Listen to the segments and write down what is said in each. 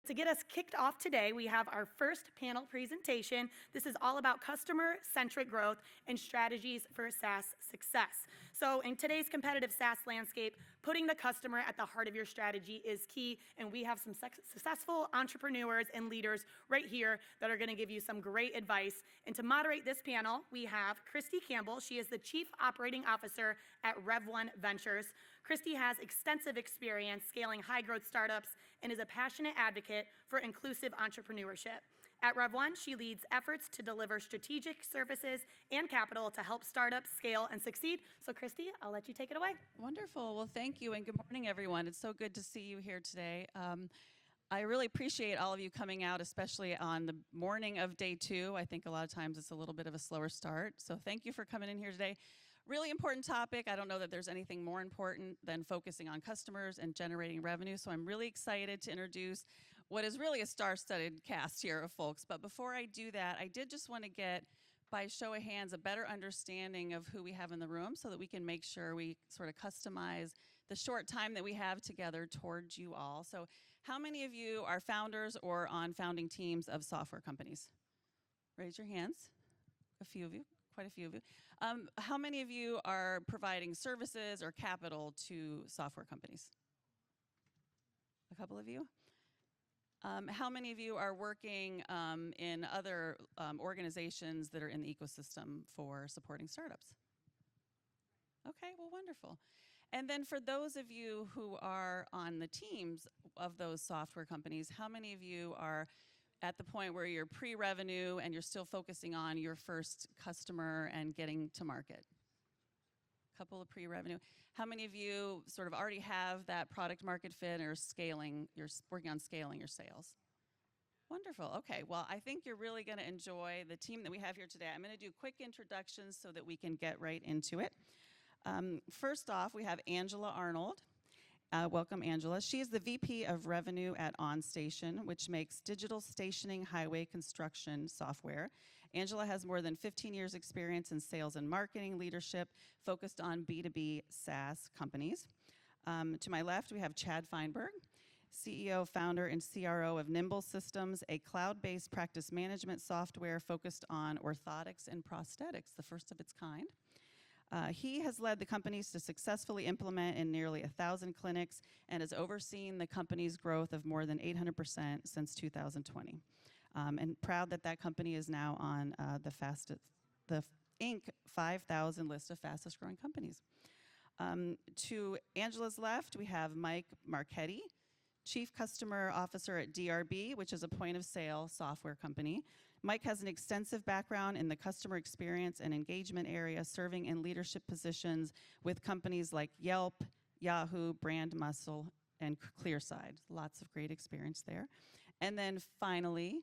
To get us kicked off today, we have our first panel presentation. This is all about customer-centric growth and strategies for SaaS success. So in today's competitive SaaS landscape, putting the customer at the heart of your strategy is key, and we have some successful entrepreneurs and leaders right here that are gonna give you some great advice. And to moderate this panel, we have Christy Campbell. She is the Chief Operating Officer at Rev1 Ventures. Christy has extensive experience scaling high-growth startups and is a passionate advocate for inclusive entrepreneurship. At Rev1, she leads efforts to deliver strategic services and capital to help startups scale and succeed. So Christy, I'll let you take it away. Wonderful. Well, thank you, and good morning, everyone. It's so good to see you here today. I really appreciate all of you coming out, especially on the morning of day 2. I think a lot of times it's a little bit of a slower start. So thank you for coming in here today. Really important topic. I don't know that there's anything more important than focusing on customers and generating revenue. So I'm really excited to introduce what is really a star-studded cast here of folks. But before I do that, I did just want to get, by show of hands, a better understanding of who we have in the room so that we can make sure we sort of customize the short time that we have together towards you all. So how many of you are founders or on founding teams of software companies? Raise your hands. A few of you. Quite a few of you. How many of you are providing services or capital to software companies? A couple of you. How many of you are working in other organizations that are in the ecosystem for supporting startups? Okay, well, wonderful. And then for those of you who are on the teams of those software companies, how many of you are at the point where you're pre-revenue and you're still focusing on your first customer and getting to market? A couple of pre-revenue. How many of you sort of already have that product market fit or scaling, you're working on scaling your sales? Wonderful. Okay, well, I think you're really going to enjoy the team that we have here today. I'm going to do quick introductions so that we can get right into it. First off, we have Angela Arnold. Welcome, Angela. She is the VP of Revenue at OnStation, which makes digital stationing highway construction software. Angela has more than 15 years experience in sales and marketing leadership focused on B2B SaaS companies. To my left, we have Chad Fienberg, CEO, founder, and CRO of Nymbl Systems, a cloud-based practice management software focused on orthotics and prosthetics, the first of its kind. He has led the companies to successfully implement in nearly 1,000 clinics and has overseen the company's growth of more than 800% since 2020. And proud that that company is now on the Inc. 5,000 list of fastest growing companies. To Angela's left, we have Mike Marchetti, Chief Customer Officer at DRB, which is a point-of-sale software company. Mike has an extensive background in the customer experience and engagement area, serving in leadership positions with companies like Yelp, Yahoo, Brand Muscle, and Clearside. Lots of great experience there. And then finally,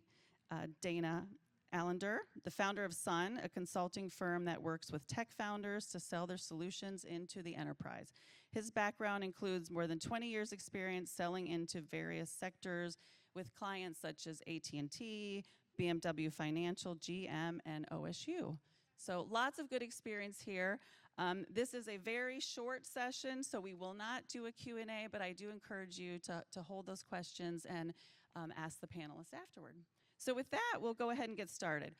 Dana Allender, the founder of Sun, a consulting firm that works with tech founders to sell their solutions into the enterprise. His background includes more than 20 years experience selling into various sectors with clients such as AT&T, BMW Financial, GM, and OSU. So lots of good experience here. This is a very short session, so we will not do a Q&A, but I do encourage you to hold those questions and ask the panelists afterward. So with that, we'll go ahead and get started.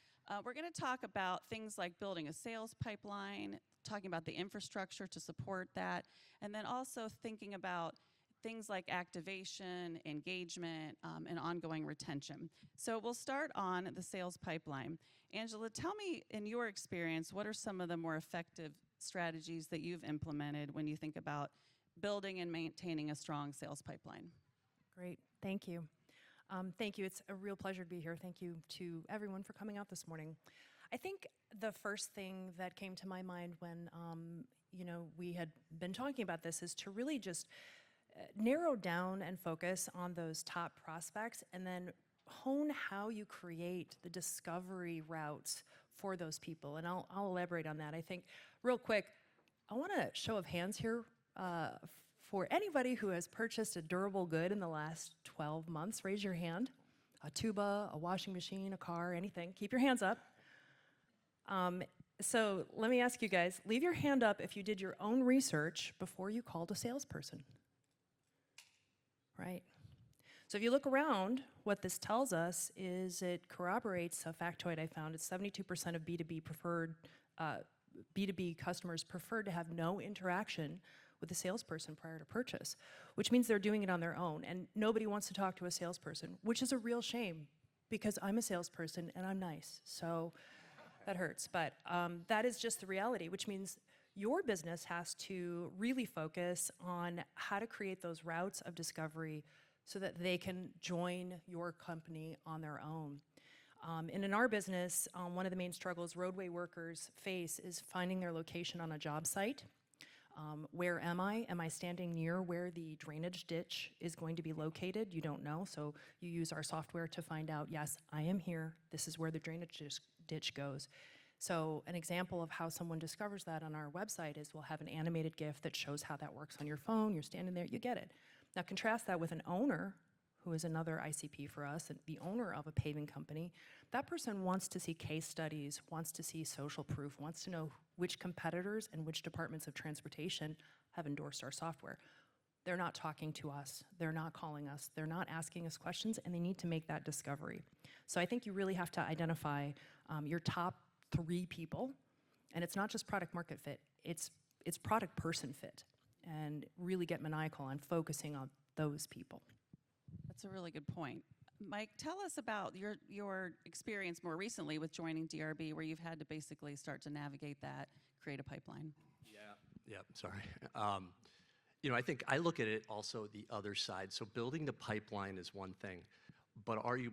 We're going to talk about things like building a sales pipeline, talking about the infrastructure to support that, and then also thinking about things like activation, engagement, and ongoing retention. So we'll start on the sales pipeline. Angela, tell me, in your experience, what are some of the more effective strategies that you've implemented when you think about building and maintaining a strong sales pipeline? Great, thank you. Thank you. It's a real pleasure to be here. Thank you to everyone for coming out this morning. I think the first thing that came to my mind when we had been talking about this is to really just narrow down and focus on those top prospects and then hone how you create the discovery routes for those people. And I'll elaborate on that. I think real quick, I want a show of hands here for anybody who has purchased a durable good in the last 12 months. Raise your hand. A tuba, a washing machine, a car, anything. Keep your hands up. So let me ask you guys, leave your hand up if you did your own research before you called a salesperson. Right. So if you look around, what this tells us is it corroborates a factoid I found. It's 72% of B2B customers prefer to have no interaction with a salesperson prior to purchase, which means they're doing it on their own, and nobody wants to talk to a salesperson, which is a real shame because I'm a salesperson and I'm nice, so that hurts. But that is just the reality, which means your business has to really focus on how to create those routes of discovery so that they can join your company on their own. And in our business, one of the main struggles roadway workers face is finding their location on a job site. Where am I? Am I standing near where the drainage ditch is going to be located? You don't know, so you use our software to find out, yes, I am here. This is where the drainage ditch goes. So an example of how someone discovers that on our website is we'll have an animated GIF that shows how that works on your phone. You're standing there, you get it. Now contrast that with an owner, who is another ICP for us, and the owner of a paving company. That person wants to see case studies, wants to see social proof, wants to know which competitors and which departments of transportation have endorsed our software. They're not talking to us, they're not calling us, they're not asking us questions, and they need to make that discovery. So I think you really have to identify your top 3 people, and it's not just product market fit, it's product person fit, and really get maniacal on focusing on those people. That's a really good point. Mike, tell us about your experience more recently with joining DRB, where you've had to basically start to navigate that, create a pipeline. Yeah, sorry. I think I look at it also the other side. So building the pipeline is one thing, but are you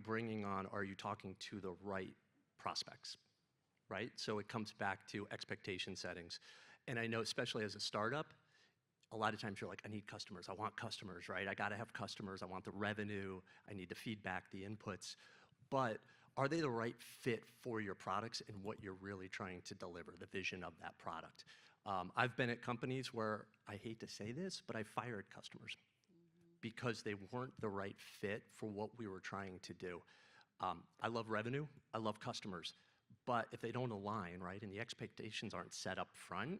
talking to the right prospects, right? So it comes back to expectation settings. And I know, especially as a startup, a lot of times you're like, I need customers, I want customers, right? I gotta have customers, I want the revenue, I need the feedback, the inputs. But are they the right fit for your products and what you're really trying to deliver, the vision of that product? I've been at companies where, I hate to say this, but I fired customers because they weren't the right fit for what we were trying to do. I love revenue, I love customers, but if they don't align, right, and the expectations aren't set up front,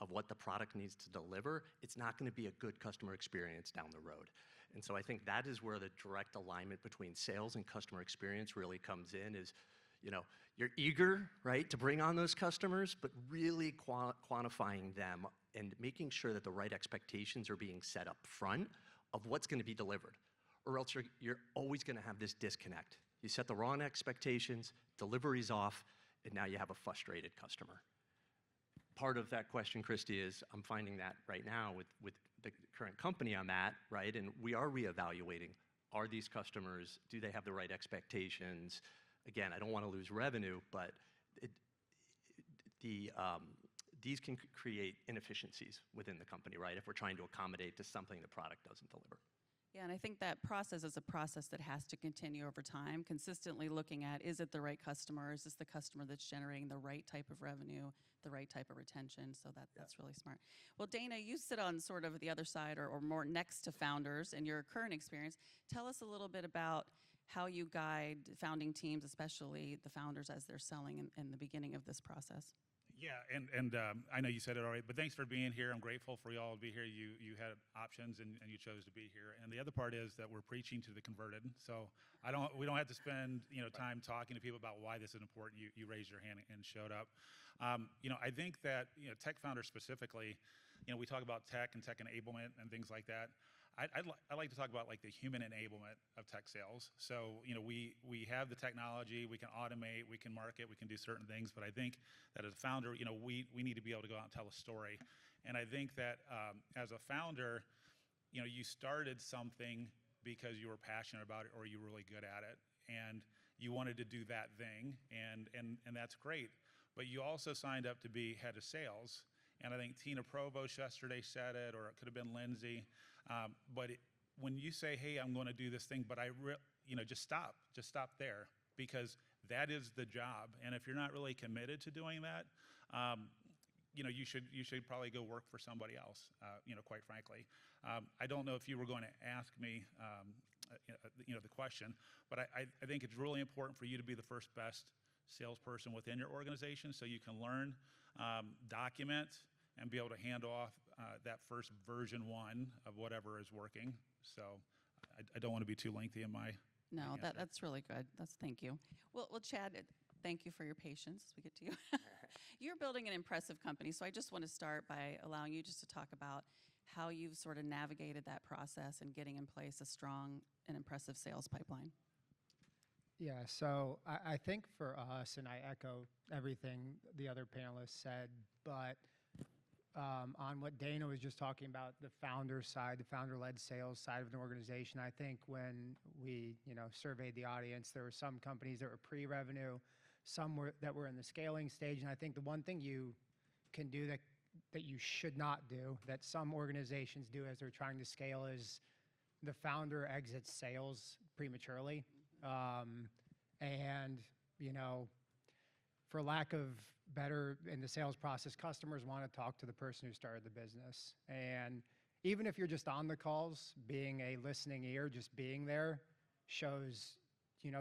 of what the product needs to deliver, it's not gonna be a good customer experience down the road. And so I think that is where the direct alignment between sales and customer experience really comes in is, you're eager, right, to bring on those customers, but really quantifying them and making sure that the right expectations are being set up front of what's gonna be delivered. Or else you're always gonna have this disconnect. You set the wrong expectations, delivery's off, and now you have a frustrated customer. Part of that question, Christy, is I'm finding that right now with the current company I'm at, right? And we are reevaluating, are these customers, do they have the right expectations? Again, I don't want to lose revenue, but these can create inefficiencies within the company, right? If we're trying to accommodate to something the product doesn't deliver. Yeah, and I think that process is a process that has to continue over time, consistently looking at, is it the right customer? Is this the customer that's generating the right type of revenue, the right type of retention? So that's really smart. Well, Dana, you sit on sort of the other side or more next to founders in your current experience. Tell us a little bit about how you guide founding teams, especially the founders as they're selling in the beginning of this process. Yeah, and I know you said it already, but thanks for being here. I'm grateful for y'all to be here. You had options and you chose to be here. And the other part is that we're preaching to the converted. So we don't have to spend time talking to people about why this is important. You raised your hand and showed up. I think that tech founders specifically, we talk about tech and tech enablement and things like that. I like to talk about like the human enablement of tech sales. So, we have the technology, we can automate, we can market, we can do certain things, but I think that as a founder, we need to be able to go out and tell a story. And I think that as a founder, you started something because you were passionate about it or you were really good at it and you wanted to do that thing and that's great. But you also signed up to be head of sales. And I think Tina Provost yesterday said it, or it could have been Lindsay. When you say, hey, I'm going to do this thing, but just stop there because that is the job. And if you're not really committed to doing that, you should probably go work for somebody else, quite frankly. I don't know if you were going to ask me, the question, but I think it's really important for you to be the first best salesperson within your organization so you can learn, document, and be able to hand off that first version 1 of whatever is working. So I don't want to be too lengthy in my No, answer. that's really good. Thank you. Well, Chad, thank you for your patience as we get to you. You're building an impressive company, so I just want to start by allowing you just to talk about how you've sort of navigated that process and getting in place a strong and impressive sales pipeline. Yeah, so I think for us, and I echo everything the other panelists said, but on what Dana was just talking about, the founder side, the founder-led sales side of an organization, I think when we, surveyed the audience, there were some companies that were pre-revenue, some that were in the scaling stage, and I think the one thing you can do that you should not do, that some organizations do as they're trying to scale, is the founder exits sales prematurely. And, for lack of better in the sales process, customers want to talk to the person who started the business. And even if you're just on the calls, being a listening ear, just being there shows,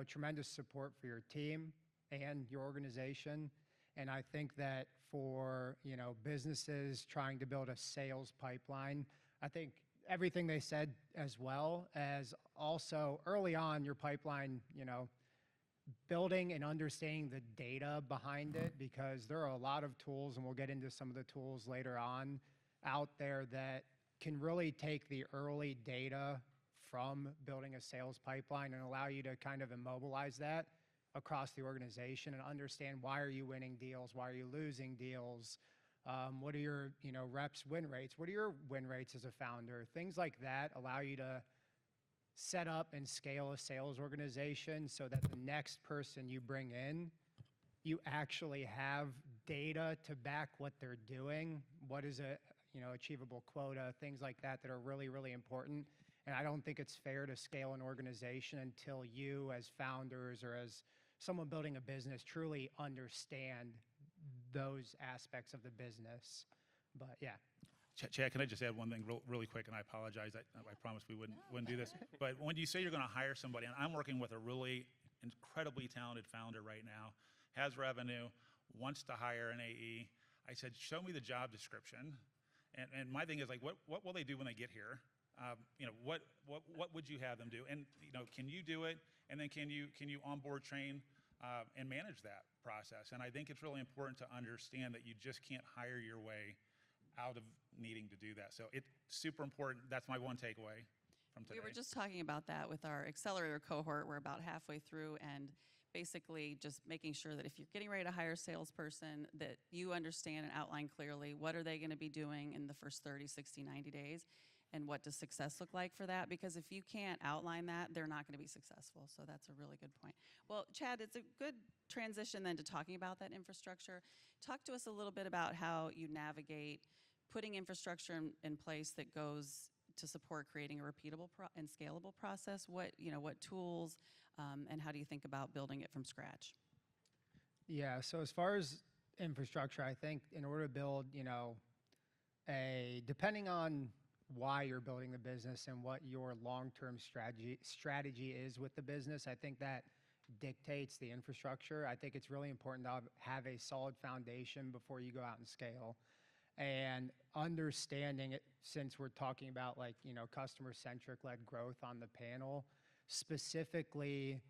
tremendous support for your team and your organization. And I think that for, businesses trying to build a sales pipeline, I think everything they said, as well as also early on your pipeline, building and understanding the data behind it, because there are a lot of tools, and we'll get into some of the tools later on out there that can really take the early data from building a sales pipeline and allow you to kind of immobilize that across the organization and understand, why are you winning deals? Why are you losing deals? What are your, reps win rates? What are your win rates as a founder? Things like that allow you to set up and scale a sales organization so that the next person you bring in, you actually have data to back what they're doing. What is a, achievable quota, things like that that are really, really important. And I don't think it's fair to scale an organization until you, as founders or as someone building a business, truly understand those aspects of the business. But yeah. Chad, can I just add one thing really quick? And I apologize. I promised we wouldn't do this. But when you say you're going to hire somebody, and I'm working with a really incredibly talented founder right now, has revenue, wants to hire an AE, I said, show me the job description. And my thing is, like, what will they do when they get here? What would you have them do? And can you do it? And then can you onboard, train, and manage that process? And I think it's really important to understand that you just can't hire your way out of needing to do that. So it's super important. That's my one takeaway from today. We were just talking about that with our accelerator cohort. We're about halfway through, and basically just making sure that if you're getting ready to hire a salesperson, that you understand and outline clearly what are they going to be doing in the first 30, 60, 90 days, and what does success look like for that? Because if you can't outline that, they're not going to be successful. So that's a really good point. Well, Chad, it's a good transition then to talking about that infrastructure. Talk to us a little bit about how you navigate putting infrastructure in place that goes to support creating a repeatable and scalable process. What tools and how do you think about building it from scratch? Yeah, so as far as infrastructure, I think in order to build, depending on why you're building the business and what your long-term strategy is with the business, I think that dictates the infrastructure. I think it's really important to have a solid foundation before you go out and scale. And understanding it, since we're talking about customer-centric led growth on the panel, specifically,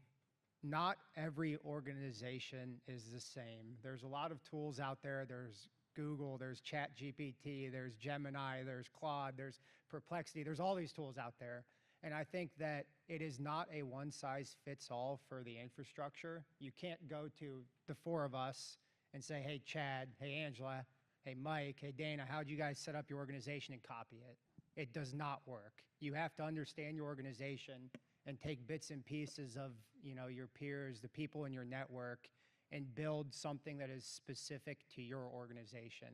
not every organization is the same. There's a lot of tools out there. There's Google, there's ChatGPT, there's Gemini, there's Claude, there's Perplexity. There's all these tools out there. And I think that it is not a one-size-fits-all for the infrastructure. You can't go to the four of us and say, hey, Chad, hey, Angela, hey, Mike, hey, Dana, how'd you guys set up your organization, and copy it? It does not work. You have to understand your organization and take bits and pieces of your peers, the people in your network, and build something that is specific to your organization.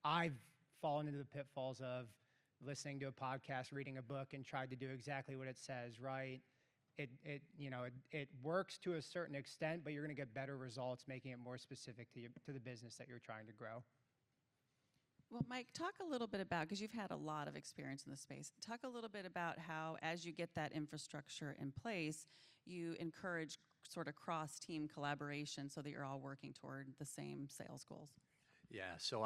I've fallen into the pitfalls of listening to a podcast, reading a book, and tried to do exactly what it says, right? It works to a certain extent, but you're going to get better results making it more specific to the business that you're trying to grow. Well, Mike, talk a little bit about, because you've had a lot of experience in this space, talk a little bit about how, as you get that infrastructure in place, you encourage sort of cross-team collaboration so that you're all working toward the same sales goals. Yeah, so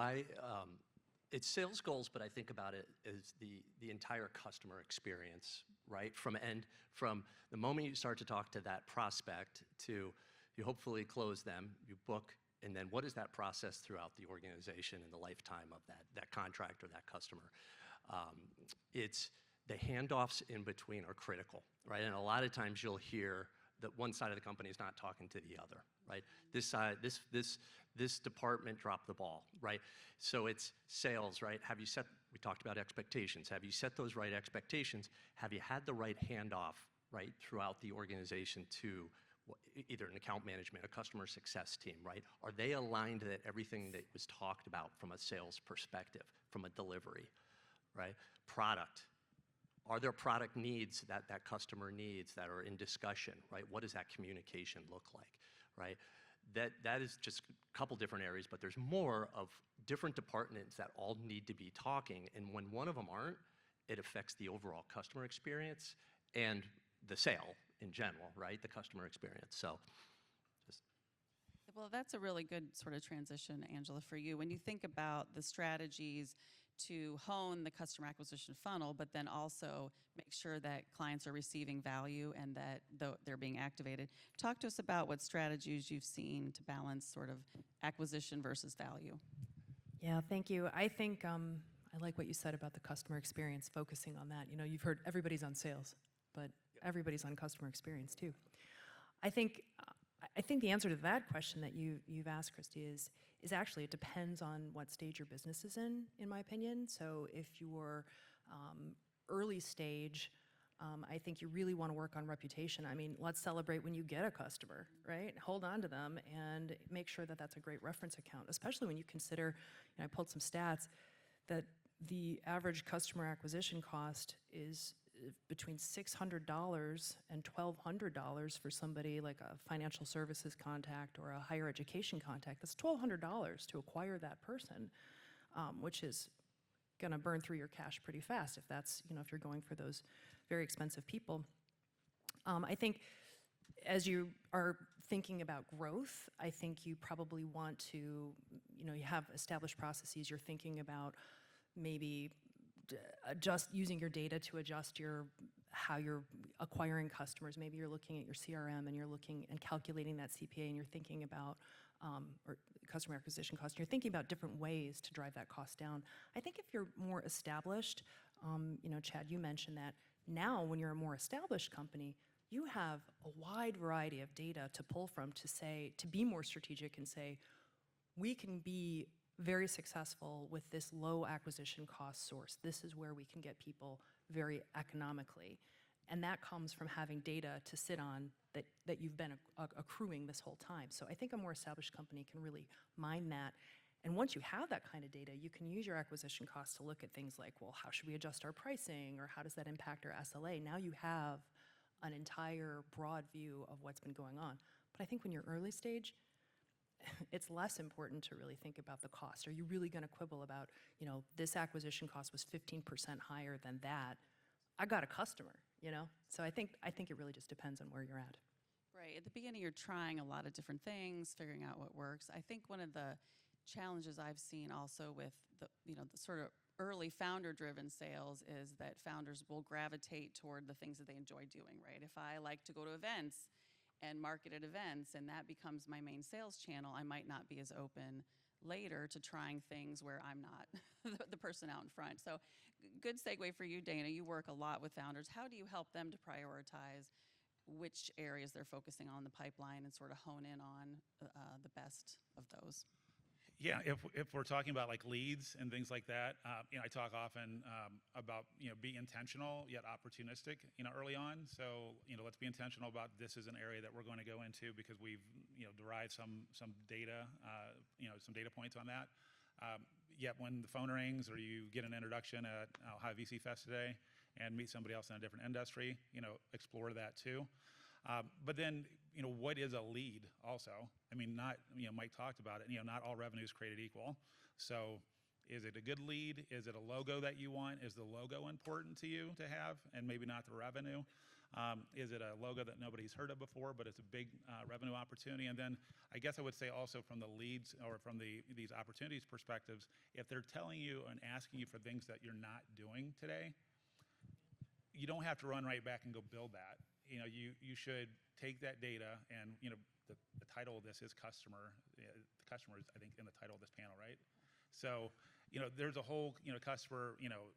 it's sales goals, but I think about it as the entire customer experience right? From the moment you start to talk to that prospect to you hopefully close them, you book, and then what is that process throughout the organization and the lifetime of that contract or that customer? It's the handoffs in between are critical, right? And a lot of times you'll hear that one side of the company is not talking to the other, right? This side, this department dropped the ball, right? So it's sales, right? We talked about expectations. Have you set those right expectations? Have you had the right handoff, right, throughout the organization to either an account management, a customer success team, right? Are they aligned that everything that was talked about from a sales perspective, from a delivery, right? Product. Are there product needs that customer needs that are in discussion, right? What does that communication look like, right? That is just a couple different areas, but there's more of different departments that all need to be talking, and when one of them aren't, it affects the overall customer experience and the sale in general, right? The customer experience. So, Well, that's a really good sort of transition, Angela, for you. When you think about the strategies to hone the customer acquisition funnel, but then also make sure that clients are receiving value and that they're being activated. Talk to us about what strategies you've seen to balance sort of acquisition versus value. Yeah, thank you. I think I like what you said about the customer experience, focusing on that. You know, you've heard everybody's on sales, but everybody's on customer experience too. I think the answer to that question that you've asked, Christy, is actually it depends on what stage your business is in my opinion. So if you're early stage, I think you really want to work on reputation. I mean, let's celebrate when you get a customer, right? Hold on to them and make sure that that's a great reference account, especially when you consider, I pulled some stats, that the average customer acquisition cost is between $600 and $1,200 for somebody like a financial services contact or a higher education contact. That's $1,200 to acquire that person, which is going to burn through your cash pretty fast if that's, if you're going for those very expensive people. I think as you are thinking about growth, I think you probably want to, you have established processes. You're thinking about maybe using your data to adjust how you're acquiring customers. Maybe you're looking at your CRM and you're looking and calculating that CPA and you're thinking about, or customer acquisition cost, you're thinking about different ways to drive that cost down. I think if you're more established, Chad, you mentioned that now when you're a more established company, you have a wide variety of data to pull from to be more strategic and say, we can be very successful with this low acquisition cost source. This is where we can get people very economically. And that comes from having data to sit on that you've been accruing this whole time. So I think a more established company can really mine that. And once you have that kind of data, you can use your acquisition costs to look at things like, well, how should we adjust our pricing, or how does that impact our SLA? Now you have an entire broad view of what's been going on. But I think when you're early stage, it's less important to really think about the cost. Are you really going to quibble about, this acquisition cost was 15% higher than that? I got a customer, So I think it really just depends on where you're at. Right. At the beginning, you're trying a lot of different things, figuring out what works. I think one of the challenges I've seen also with the sort of early founder-driven sales is that founders will gravitate toward the things that they enjoy doing, right? If I like to go to events and market at events, and that becomes my main sales channel, I might not be as open later to trying things where I'm not the person out in front. So good segue for you, Dana. You work a lot with founders. How do you help them to prioritize which areas they're focusing on in the pipeline and sort of hone in on the best of those? Yeah, if we're talking about like leads and things like that, I talk often about be intentional yet opportunistic, early on. So let's be intentional about this is an area that we're going to go into because we've derived some data, some data points on that. Yet when the phone rings or you get an introduction at Ohio VC Fest today and meet somebody else in a different industry, explore that too. But then, what is a lead also? I mean, Mike talked about it, not all revenue is created equal. So is it a good lead? Is it a logo that you want? Is the logo important to you to have and maybe not the revenue? Is it a logo that nobody's heard of before, but it's a big revenue opportunity? And then I guess I would say also from the leads or from these opportunities perspectives, if they're telling you and asking you for things that you're not doing today, you don't have to run right back and go build that. You know, you should take that data and, you know, the title of this is customer. The customer is, I think, in the title of this panel, right? So, you know, there's a whole, you know, customer, you know,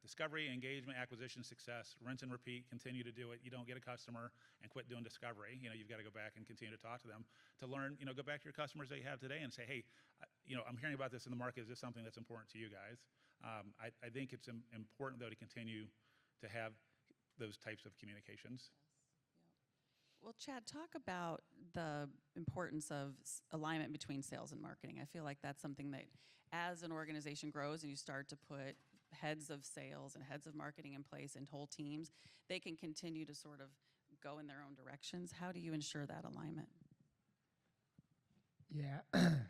discovery, engagement, acquisition, success, rinse and repeat, continue to do it. You don't get a customer and quit doing discovery. You know, you've got to go back and continue to talk to them to learn, you know, go back to your customers that you have today and say, hey, you know, I'm hearing about this in the market. Is this something that's important to you guys? I think it's important, though, to continue to have those types of communications. Well, Chad, talk about the importance of alignment between sales and marketing. I feel like that's something that as an organization grows and you start to put heads of sales and heads of marketing in place and whole teams, they can continue to sort of go in their own directions. How do you ensure that alignment? Yeah.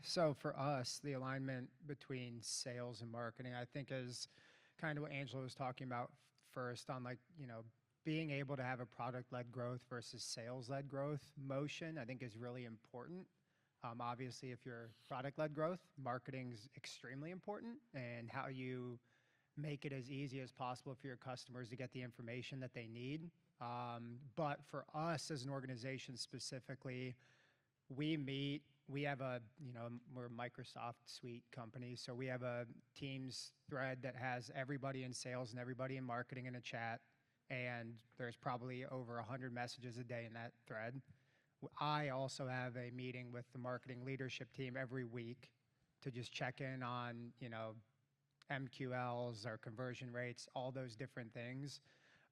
So for us, the alignment between sales and marketing, I think, is kind of what Angela was talking about first on, like, you know, being able to have a product-led growth versus sales-led growth motion, I think, is really important. Obviously, if you're product-led growth, marketing's extremely important, and how you make it as easy as possible for your customers to get the information that they need. But for us as an organization specifically, we have a, you know, we're a Microsoft suite company, so we have a Teams thread that has everybody in sales and everybody in marketing in a chat, and there's probably over 100 messages a day in that thread. I also have a meeting with the marketing leadership team every week to just check in on, you know, MQLs, our conversion rates, all those different things.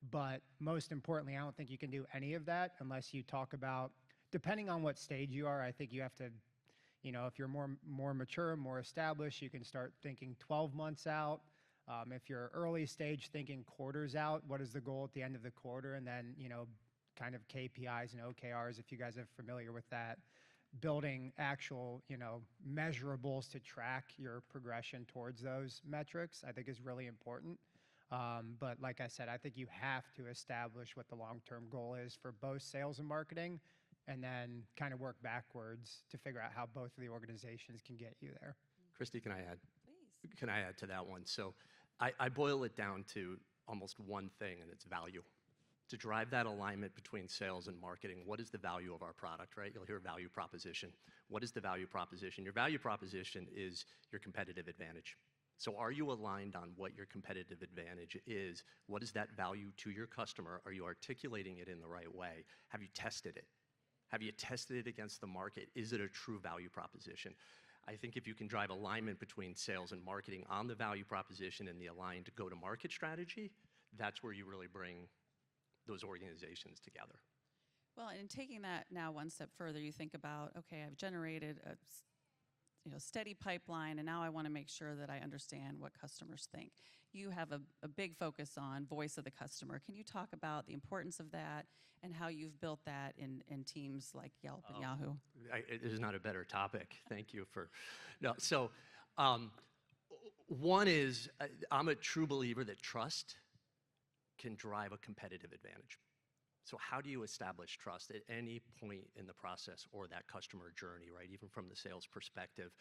But most importantly, I don't think you can do any of that unless you talk about, depending on what stage you are, I think you have to, you know, if you're more mature, more established, you can start thinking 12 months out. If you're early stage, thinking quarters out, what is the goal at the end of the quarter? And then, you know, kind of KPIs and OKRs, if you guys are familiar with that, building actual, you know, measurables to track your progression towards those metrics, I think is really important. But like I said, I think you have to establish what the long-term goal is for both sales and marketing, and then kind of work backwards to figure out how both of the organizations can get you there. Christy, can I add? Please. Can I add to that one? So I boil it down to almost one thing, and it's value. To drive that alignment between sales and marketing, what is the value of our product, right? You'll hear value proposition. What is the value proposition? Your value proposition is your competitive advantage. So are you aligned on what your competitive advantage is? What is that value to your customer? Are you articulating it in the right way? Have you tested it? Have you tested it against the market? Is it a true value proposition? I think if you can drive alignment between sales and marketing on the value proposition and the aligned go-to-market strategy, that's where you really bring those organizations together. Well, and taking that now one step further, you think about, okay, I've generated a steady pipeline, and now I want to make sure that I understand what customers think. You have a big focus on voice of the customer. Can you talk about the importance of that and how you've built that in teams like Yelp and Yahoo? There's not a better topic. Thank you for, no. So one is, I'm a true believer that trust can drive a competitive advantage. So how do you establish trust at any point in the process or that customer journey, right? Even from the sales perspective,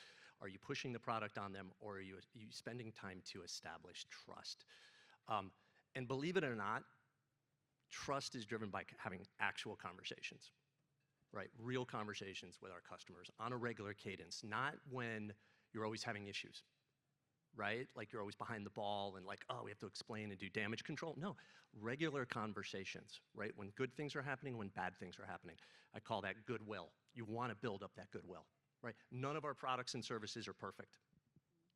are you pushing the product on them, or are you spending time to establish trust? And believe it or not, trust is driven by having actual conversations, right? Real conversations with our customers on a regular cadence, not when you're always having issues, right? Like you're always behind the ball and like, oh, we have to explain and do damage control. No, regular conversations, right? When good things are happening, when bad things are happening. I call that goodwill. You want to build up that goodwill, right? None of our products and services are perfect,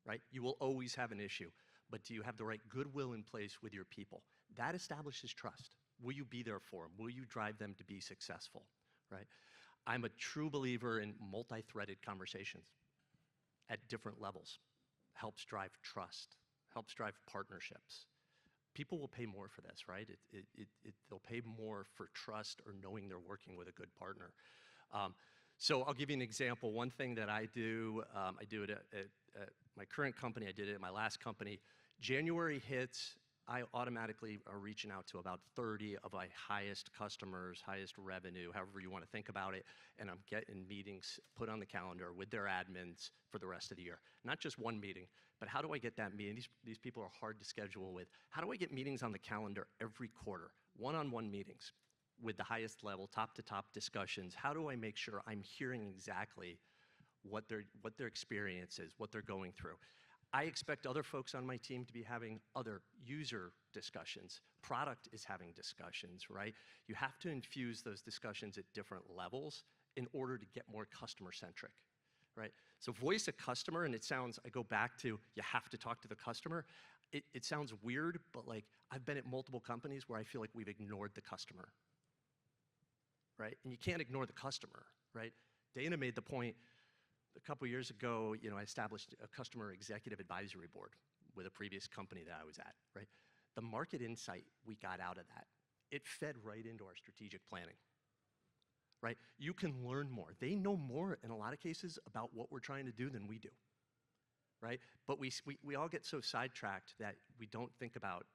right? You will always have an issue, but do you have the right goodwill in place with your people? That establishes trust. Will you be there for them? Will you drive them to be successful, right? I'm a true believer in multi-threaded conversations at different levels. Helps drive trust, helps drive partnerships. People will pay more for this, right? They'll pay more for trust or knowing they're working with a good partner. So I'll give you an example. One thing that I do it at my current company, I did it at my last company. January hits, I automatically are reaching out to about 30 of my highest customers, highest revenue, however you want to think about it, and I'm getting meetings put on the calendar with their admins for the rest of the year. Not just one meeting, but how do I get that meeting? These people are hard to schedule with. How do I get meetings on the calendar every quarter? One-on-one meetings with the highest level, top-to-top discussions. How do I make sure I'm hearing exactly what their experience is, what they're going through? I expect other folks on my team to be having other user discussions. Product is having discussions, right? You have to infuse those discussions at different levels in order to get more customer-centric, right? So voice a customer, and it sounds, I go back to, you have to talk to the customer. It sounds weird, but like, I've been at multiple companies where I feel like we've ignored the customer, right? And you can't ignore the customer, right? Dana made the point, a couple years ago, I established a customer executive advisory board with a previous company that I was at, right? The market insight we got out of that, it fed right into our strategic planning, right? You can learn more. They know more in a lot of cases about what we're trying to do than we do, right? But we all get so sidetracked that we don't think about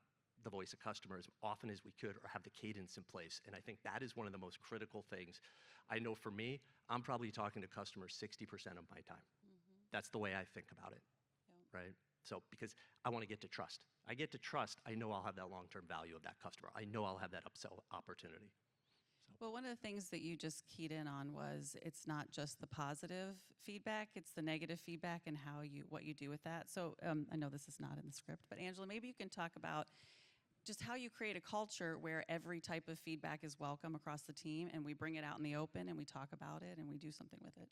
the voice of customer as often as we could or have the cadence in place. And I think that is one of the most critical things. I know for me, I'm probably talking to customers 60% of my time. That's the way I think about it, right? So, because I want to get to trust. I get to trust, I know I'll have that long-term value of that customer. I know I'll have that upsell opportunity. Well, one of the things that you just keyed in on was it's not just the positive feedback, it's the negative feedback and what you do with that. So I know this is not in the script, but Angela, maybe you can talk about just how you create a culture where every type of feedback is welcome across the team and we bring it out in the open and we talk about it and we do something with it.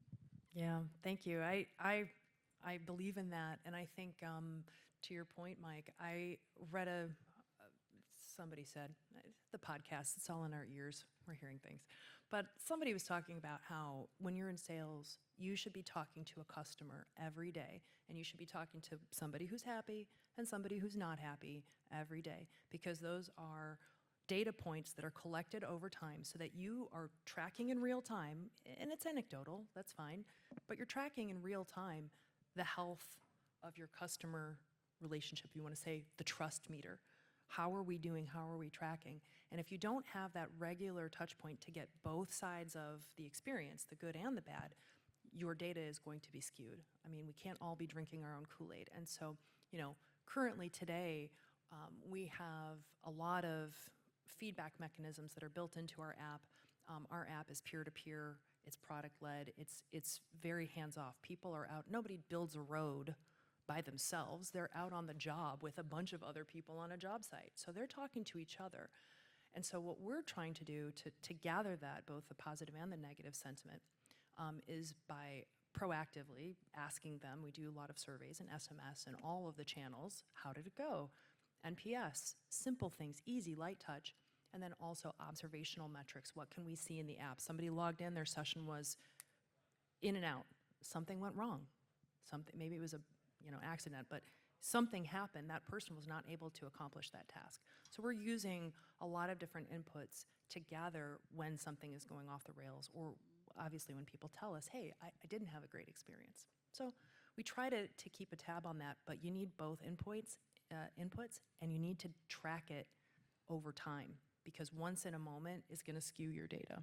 Yeah, thank you. I believe in that, and I think to your point, Mike, I read somebody said, the podcast, it's all in our ears, we're hearing things. But somebody was talking about how when you're in sales, you should be talking to a customer every day, and you should be talking to somebody who's happy and somebody who's not happy every day, because those are data points that are collected over time so that you are tracking in real time, and it's anecdotal, that's fine, but you're tracking in real time the health of your customer relationship, you want to say the trust meter. How are we doing? How are we tracking? And if you don't have that regular touch point to get both sides of the experience, the good and the bad, your data is going to be skewed. I mean, we can't all be drinking our own Kool-Aid. And so, currently today, we have a lot of feedback mechanisms that are built into our app. Our app is peer-to-peer, it's product-led, it's very hands-off. People are out, nobody builds a road by themselves. They're out on the job with a bunch of other people on a job site. So they're talking to each other. And so what we're trying to do to gather that, both the positive and the negative sentiment, is by proactively asking them, we do a lot of surveys and SMS and all of the channels, how did it go? NPS, simple things, easy, light touch, and then also observational metrics. What can we see in the app? Somebody logged in, their session was in and out. Something went wrong. Maybe it was a accident, but something happened. That person was not able to accomplish that task. So we're using a lot of different inputs to gather when something is going off the rails, or obviously when people tell us, hey, I didn't have a great experience. So we try to keep a tab on that, but you need both inputs, and you need to track it over time, because once in a moment is going to skew your data.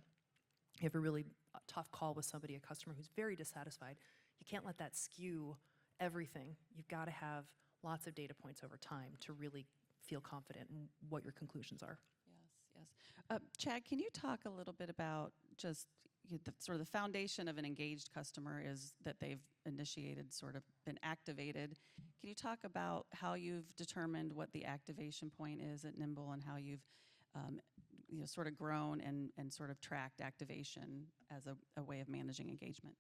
You have a really tough call with somebody, a customer who's very dissatisfied. You can't let that skew everything. You've got to have lots of data points over time to really feel confident in what your conclusions are. Yes. Chad, can you talk a little bit about just sort of the foundation of an engaged customer is that they've initiated, sort of been activated. Can you talk about how you've determined what the activation point is at Nymbl and how you've sort of grown and sort of tracked activation as a way of managing engagement?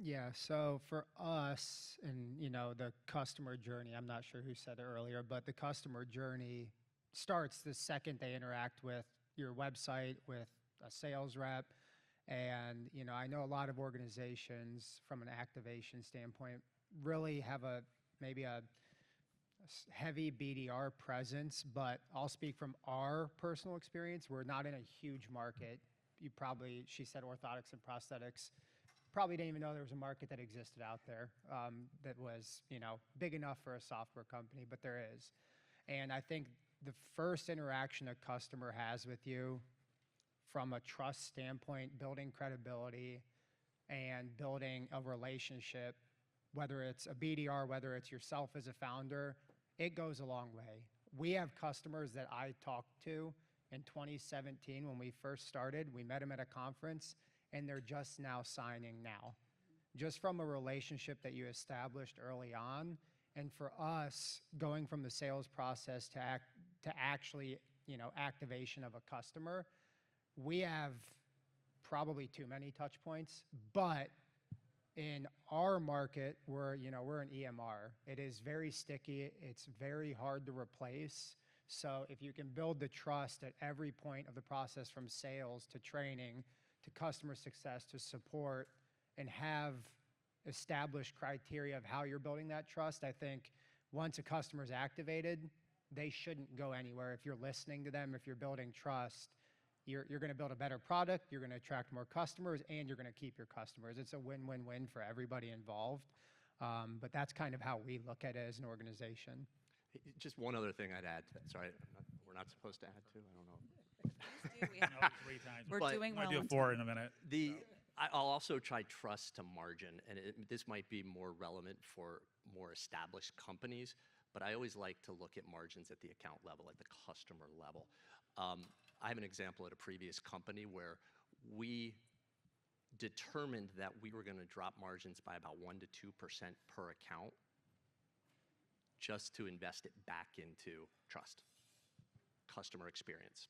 Yeah, so for us and, the customer journey, I'm not sure who said it earlier, but the customer journey starts the second they interact with your website, with a sales rep. And, I know a lot of organizations from an activation standpoint really have maybe a heavy BDR presence, but I'll speak from our personal experience. We're not in a huge market. She said orthotics and prosthetics. probably didn't even know there was a market that existed out there that was, big enough for a software company, but there is. And I think the first interaction a customer has with you from a trust standpoint, building credibility and building a relationship, whether it's a BDR, whether it's yourself as a founder, it goes a long way. We have customers that I talked to in 2017 when we first started. We met them at a conference, and they're just now signing now. Just from a relationship that you established early on, and for us, going from the sales process to actually, activation of a customer, we have probably too many touch points, but in our market, we're an EMR. It is very sticky. It's very hard to replace. So if you can build the trust at every point of the process, from sales to training to customer success to support, and have established criteria of how you're building that trust, I think once a customer is activated, they shouldn't go anywhere. If you're listening to them, if you're building trust, you're going to build a better product, you're going to attract more customers, and you're going to keep your customers. It's a win-win-win for everybody involved. But that's kind of how we look at it as an organization. Just one other thing I'd add to that. Sorry, we're not supposed to add to? I don't know. No, 3 times. We're But- doing I'll well. do 4 in a minute. I'll also try trust to margin, and this might be more relevant for more established companies, but I always like to look at margins at the account level, at the customer level. I have an example at a previous company where we determined that we were going to drop margins by about 1% to 2% per account, just to invest it back into trust, customer experience,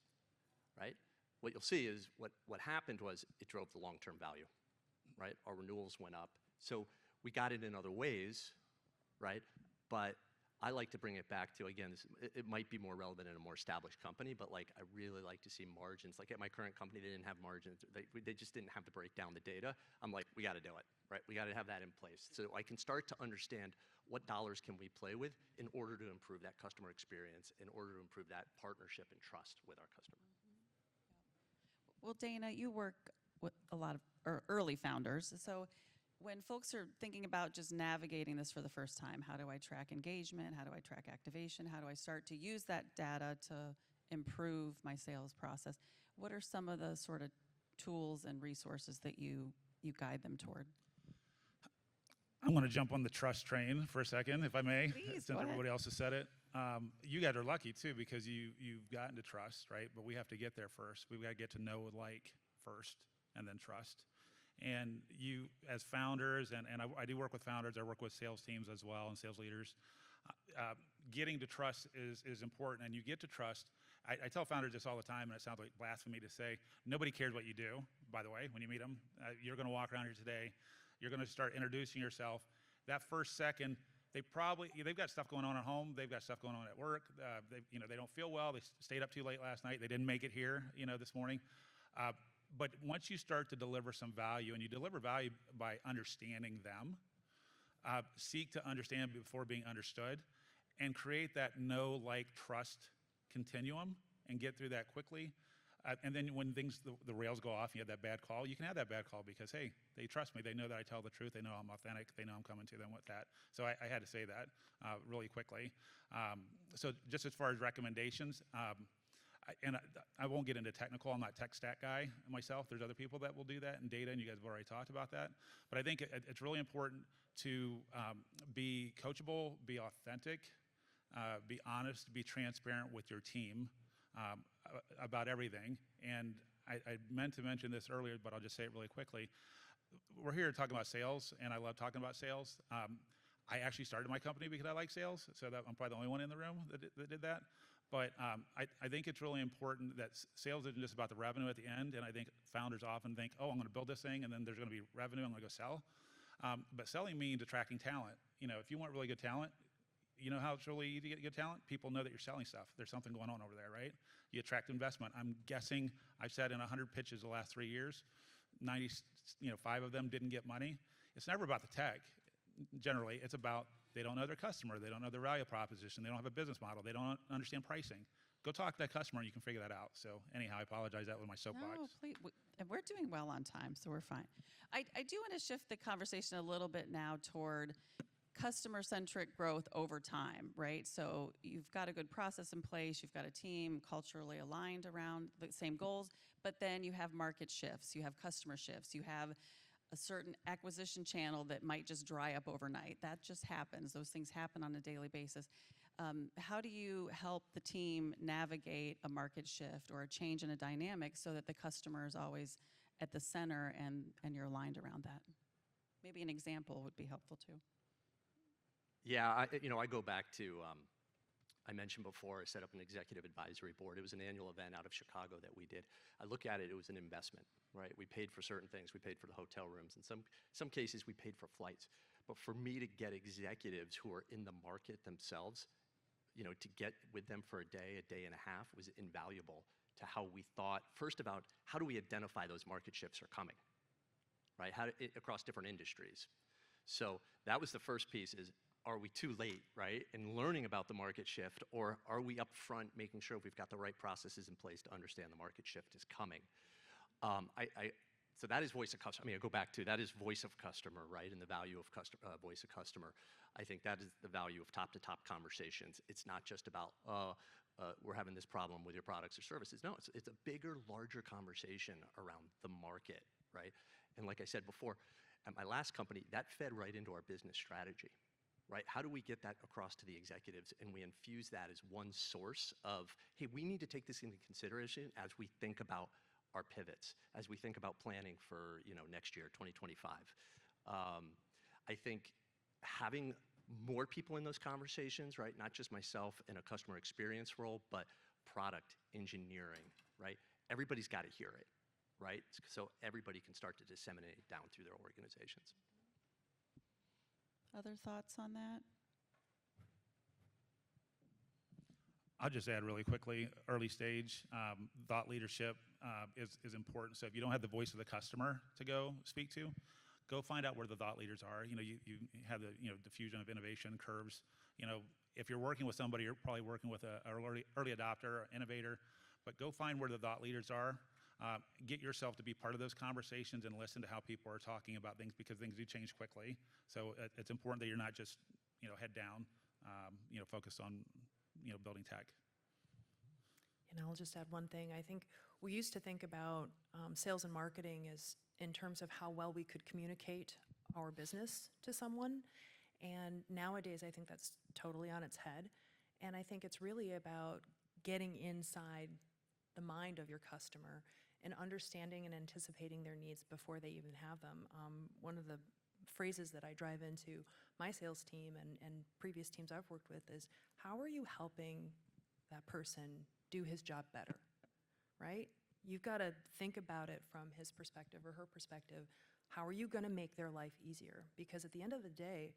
right? What you'll see is what happened was it drove the long-term value, right? Our renewals went up. So we got it in other ways, right? But I like to bring it back to, again, it might be more relevant in a more established company, but like I really like to see margins. Like at my current company, they didn't have margins. They just didn't have to break down the data. I'm like, we got to do it, right? We got to have that in place. So I can start to understand what dollars can we play with in order to improve that customer experience, in order to improve that partnership and trust with our customer. Well, Dana, you work with a lot of early founders. So when folks are thinking about just navigating this for the first time, how do I track engagement? How do I track activation? How do I start to use that data to improve my sales process? What are some of the sort of tools and resources that you guide them toward? I'm going to jump on the trust train for a second, if I may, Please, since everybody else has said it. You guys are lucky, too, because you've gotten to trust, right? But we have to get there first. We've got to get to know, like, first, and then trust. And you, as founders, and I do work with founders, I work with sales teams as well and sales leaders, getting to trust is important. And you get to trust. I tell founders this all the time, and it sounds like blasphemy to say, nobody cares what you do, by the way, when you meet them. You're going to walk around here today. You're going to start introducing yourself. That first second, they've got stuff going on at home. They've got stuff going on at work. They don't feel well. They stayed up too late last night. They didn't make it here, this morning. But once you start to deliver some value, and you deliver value by understanding them, seek to understand before being understood, and create that know, like, trust continuum, and get through that quickly. And then when the rails go off, and you have that bad call, you can have that bad call because, hey, they trust me. They know that I tell the truth. They know I'm authentic. They know I'm coming to them with that. So I had to say that really quickly. So just as far as recommendations, I won't get into technical. I'm not a tech stack guy myself. There's other people that will do that in data, and you guys have already talked about that. But I think it's really important to be coachable, be authentic, be honest, be transparent with your team about everything. And I meant to mention this earlier, but I'll just say it really quickly. We're here talking about sales, and I love talking about sales. I actually started my company because I like sales, so that I'm probably the only one in the room that did that. But I think it's really important that sales isn't just about the revenue at the end, and I think founders often think, oh, I'm going to build this thing, and then there's going to be revenue, I'm going to go sell. But selling means attracting talent. If you want really good talent, you know how it's really easy to get good talent? People know that you're selling stuff. There's something going on over there, right? You attract investment. I'm guessing I've said in 100 pitches the last 3 years, 95 of them didn't get money. It's never about the tech. Generally, it's about they don't know their customer. They don't know their value proposition. They don't have a business model. They don't understand pricing. go talk to that customer and you can figure that out. So anyhow, I apologize that was my soapbox. No, please. And we're doing well on time, so we're fine. I do want to shift the conversation a little bit now toward customer-centric growth over time, right? So you've got a good process in place, you've got a team culturally aligned around the same goals, but then you have market shifts, you have customer shifts, you have a certain acquisition channel that might just dry up overnight. That just happens. Those things happen on a daily basis. How do you help the team navigate a market shift or a change in a dynamic so that the customer is always at the center and you're aligned around that? Maybe an example would be helpful too. Yeah, I go back to, I mentioned before, I set up an executive advisory board. It was an annual event out of Chicago that we did. I look at it, it was an investment, right? We paid for certain things. We paid for the hotel rooms. In some cases, we paid for flights. But for me to get executives who are in the market themselves, to get with them for a day and a half was invaluable to how we thought, first about how do we identify those market shifts are coming, right? Across different industries. So that was the first piece is, are we too late, right, in learning about the market shift, or are we up front making sure we've got the right processes in place to understand the market shift is coming? So that is voice of customer. I go back to that is voice of customer, right, and the value of voice of customer. I think that is the value of top-to-top conversations. It's not just about, we're having this problem with your products or services. No, it's a bigger, larger conversation around the market, right? And like I said before, at my last company, that fed right into our business strategy. Right? How do we get that across to the executives and we infuse that as one source of, hey, we need to take this into consideration as we think about our pivots, as we think about planning for next year, 2025. I think having more people in those conversations, right? Not just myself in a customer experience role, but product engineering, right? Everybody's got to hear it, right? So everybody can start to disseminate it down through their organizations. Other thoughts on that? I'll just add really quickly, early stage, thought leadership is important. So if you don't have the voice of the customer to go speak to, go find out where the thought leaders are. You have the diffusion of innovation curves. If you're working with somebody, you're probably working with an early adopter, or innovator, but go find where the thought leaders are. Get yourself to be part of those conversations and listen to how people are talking about things because things do change quickly. So it's important that you're not just, head down, focused on, building tech. And I'll just add one thing. I think we used to think about sales and marketing as in terms of how well we could communicate our business to someone. And nowadays, I think that's totally on its head. And I think it's really about getting inside the mind of your customer and understanding and anticipating their needs before they even have them. One of the phrases that I drive into my sales team and previous teams I've worked with is, how are you helping that person do his job better, right? You've got to think about it from his perspective or her perspective. How are you going to make their life easier? Because at the end of the day,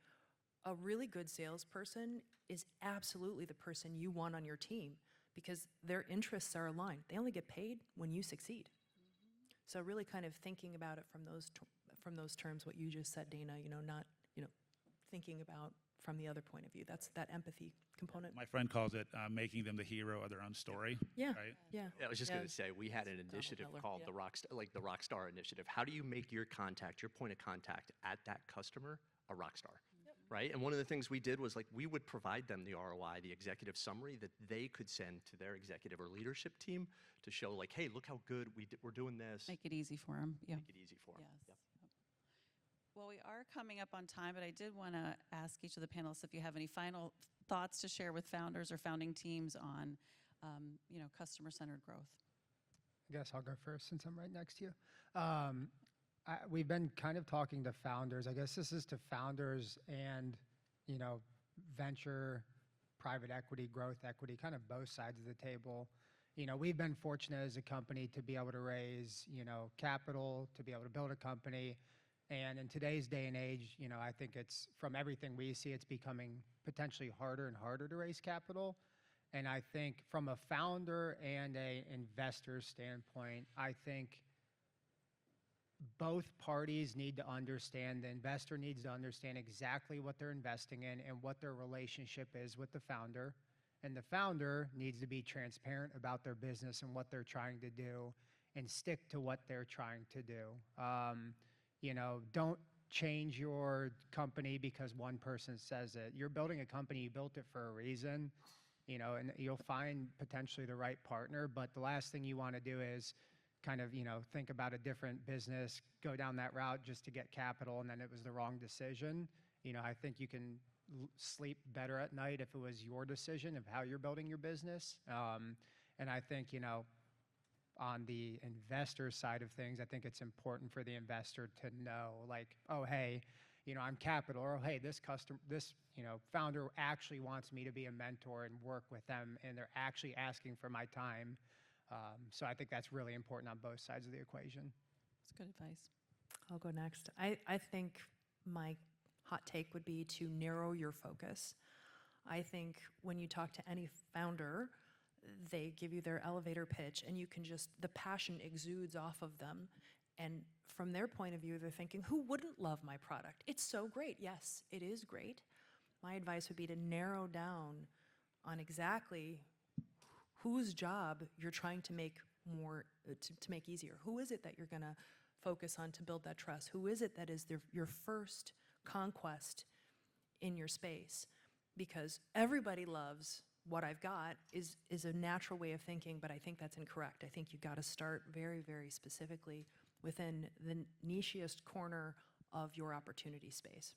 a really good salesperson is absolutely the person you want on your team because their interests are aligned. They only get paid when you succeed. So really kind of thinking about it from those terms, what you just said, Dana, not, thinking about from the other point of view. That's that empathy component. My friend calls it making them the hero of their own story. Yeah, right? yeah. I was just going to say, we had an initiative called the Rockstar Initiative. How do you make your point of contact at that customer a rockstar? Right? And one of the things we did was we would provide them the ROI, the executive summary that they could send to their executive or leadership team to show hey, look how good we're doing this. Make it easy for them. Yeah. Make it easy for them. Yes. Yep. Well, we are coming up on time, but I did want to ask each of the panelists if you have any final thoughts to share with founders or founding teams on, customer-centered growth. I guess I'll go first since I'm right next to you. We've been kind of talking to founders. I guess this is to founders and, venture, private equity, growth equity, kind of both sides of the table. We've been fortunate as a company to be able to raise, capital, to be able to build a company. And in today's day and age, I think it's, from everything we see, it's becoming potentially harder and harder to raise capital. And I think from a founder and an investor standpoint, I think both parties need to understand, the investor needs to understand exactly what they're investing in and what their relationship is with the founder. And the founder needs to be transparent about their business and what they're trying to do and stick to what they're trying to do. Don't change your company because one person says it. You're building a company, you built it for a reason, and you'll find potentially the right partner. But the last thing you want to do is kind of, think about a different business, go down that route just to get capital, and then it was the wrong decision. I think you can sleep better at night if it was your decision of how you're building your business. And I think, on the investor side of things, I think it's important for the investor to know, like, oh, hey, I'm capital, or hey, this founder actually wants me to be a mentor and work with them, and they're actually asking for my time. So I think that's really important on both sides of the equation. That's good advice. I'll go next. I think my hot take would be to narrow your focus. I think when you talk to any founder, they give you their elevator pitch, and you can the passion exudes off of them. And from their point of view, they're thinking, who wouldn't love my product? It's so great. Yes, it is great. My advice would be to narrow down on exactly whose job you're trying to make more, to make easier. Who is it that you're gonna focus on to build that trust? Who is it that is your first conquest in your space? Because everybody loves what I've got is a natural way of thinking, but I think that's incorrect. I think you got to start very, very specifically within the nichiest corner of your opportunity space.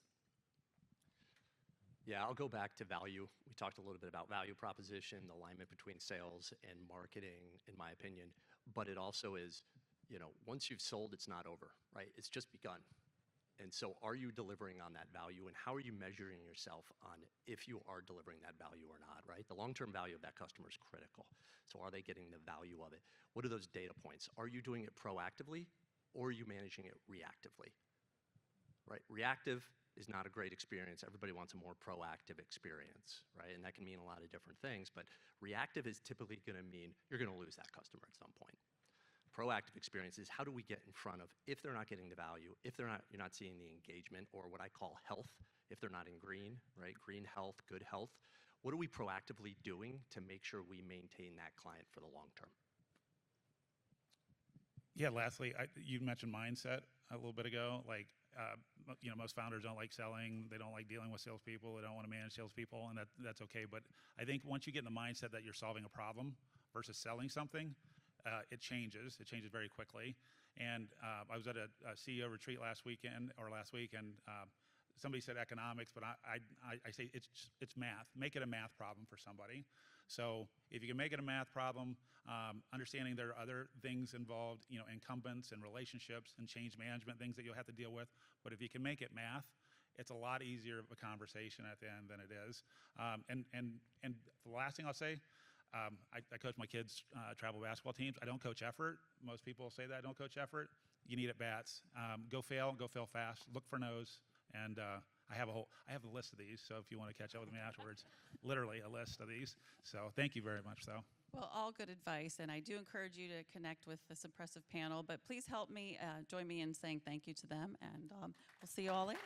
Yeah, I'll go back to value. We talked a little bit about value proposition, the alignment between sales and marketing, in my opinion. But it also is, once you've sold, it's not over, right? It's just begun. And so are you delivering on that value, and how are you measuring yourself on if you are delivering that value or not, right? The long-term value of that customer is critical. So are they getting the value of it? What are those data points? Are you doing it proactively, or are you managing it reactively, right? Reactive is not a great experience. Everybody wants a more proactive experience, right? And that can mean a lot of different things, but reactive is typically gonna mean you're gonna lose that customer at some point. Proactive experience is how do we get in front of, if they're not getting the value, if you're not seeing the engagement, or what I call health, if they're not in green, right? Green health, good health. What are we proactively doing to make sure we maintain that client for the long term? Yeah, lastly, you mentioned mindset a little bit ago. Like, most founders don't like selling. They don't like dealing with salespeople. They don't want to manage salespeople, and that's okay. But I think once you get in the mindset that you're solving a problem versus selling something, it changes. It changes very quickly. And I was at a CEO retreat last week, and somebody said economics, but I say it's math. Make it a math problem for somebody. So if you can make it a math problem, understanding there are other things involved, incumbents and relationships and change management, things that you'll have to deal with. But if you can make it math, it's a lot easier of a conversation at the end than it is. And the last thing I'll say, I coach my kids' travel basketball teams. I don't coach effort. Most people say that I don't coach effort. You need at bats. Go fail fast. Look for no's. And I have a list of these. So if you want to catch up with me afterwards, literally a list of these. So thank you very much, though. Well, all good advice, and I do encourage you to connect with this impressive panel, but please help me, join me in saying thank you to them, and we'll see you all later.